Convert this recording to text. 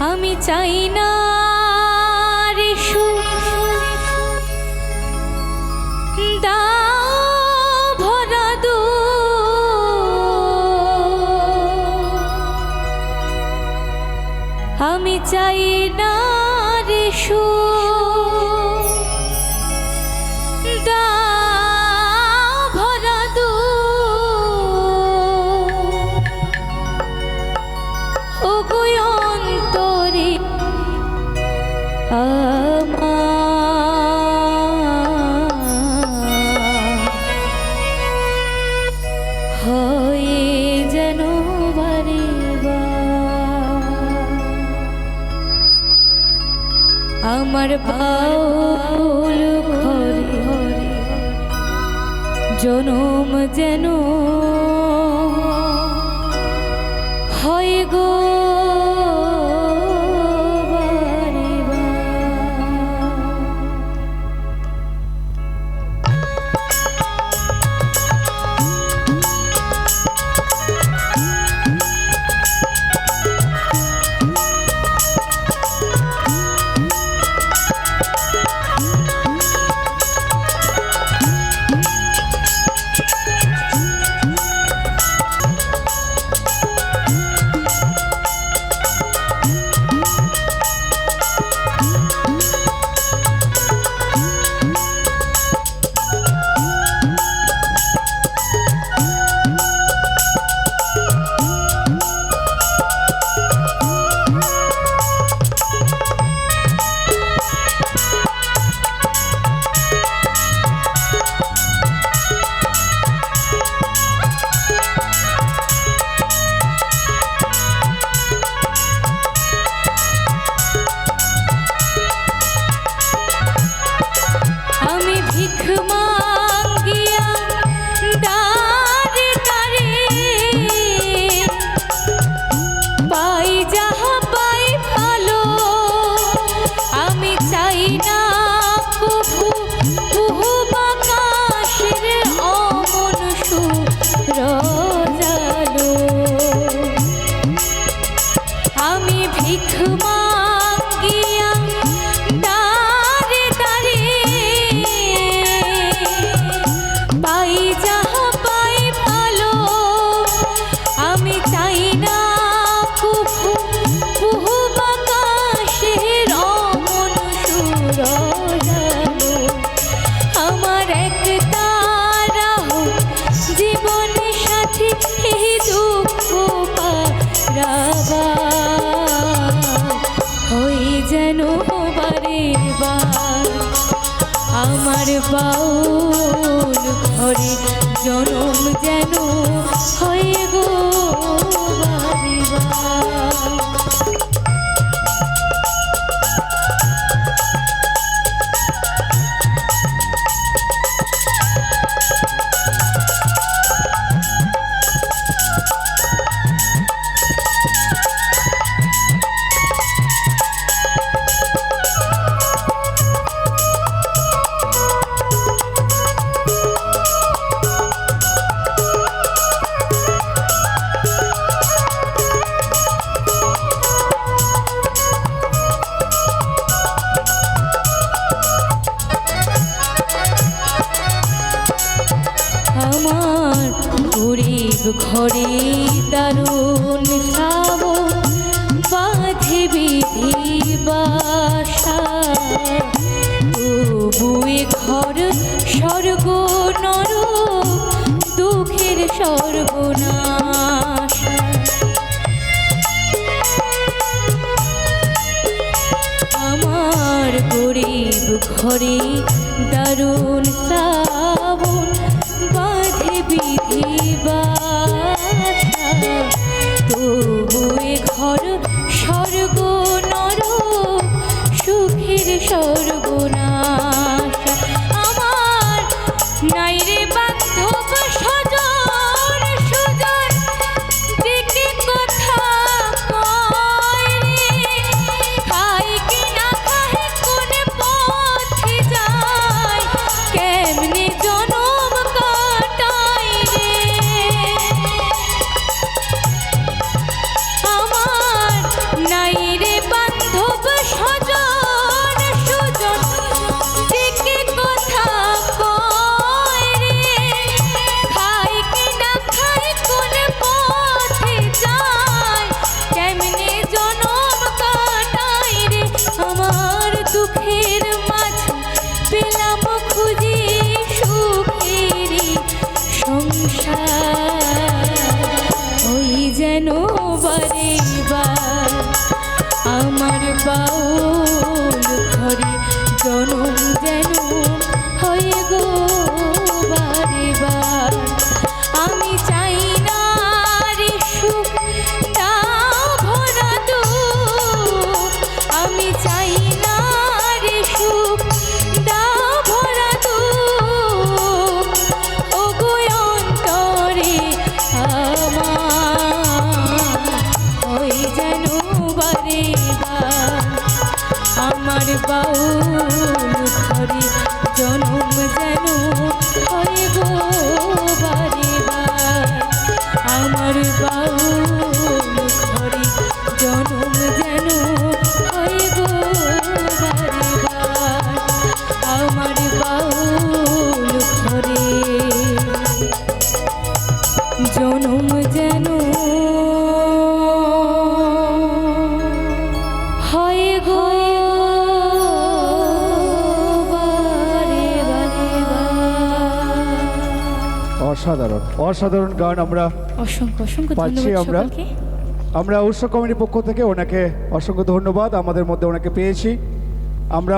আমি চাই না রে সুখ দাও ভরা আমি চাই না রে সুখ দাও ভরা ও গো অন্তরে হয়ে যেন বারে আমার বাউল ঘরে ঘরে জনম যেন হয় গো আমার বাউল ঘরে জনম যেন হয় গো বারে আমার গরিব ঘরে দারুণ শ্রাবণ বাঁধে বিধি বাসা তবুয়ে ঘর স্বর্গ নরক দুঃখের সর্বনাশ আমার গরিব ঘরে দারুণ শ্রাবণ বাঁধে বিধি বাসা তবুয়ে ঘর স্বর্গ নরক সুখের সর্বনাশ আমার নাই রে বান্ধব সজন সুজন দিকে কথা কয় রে খাই কি না খাই কোন পথে যা বার আমার বাউল ঘরে জনম যেন হয়ে গো বারে বার আমি চাই না রে সুখ দাও ভরা দুঃখ আমি চাই না রে সুখ দাও ভরা দুঃখ ও গো অন্তরে আমার ওই যেন বারে বার আমার বাউল ঘরে জনম যেন হয় গো বারে বার আমার বাউল ঘরে জনম যেন হয় গো বারে বার আমার বাউল ঘরে জনম যেন হয় গো বারে বারে অসাধারণ অসাধারণ গান আমরা অসংখ্য অসংখ্য পাচ্ছি ধন্যবাদ আমরা। সকলকে আমরা উৎসব কমিটির পক্ষ থেকে ওনাকে অসংখ্য ধন্যবাদ আমাদের মধ্যে ওনাকে পেয়েছি আমরা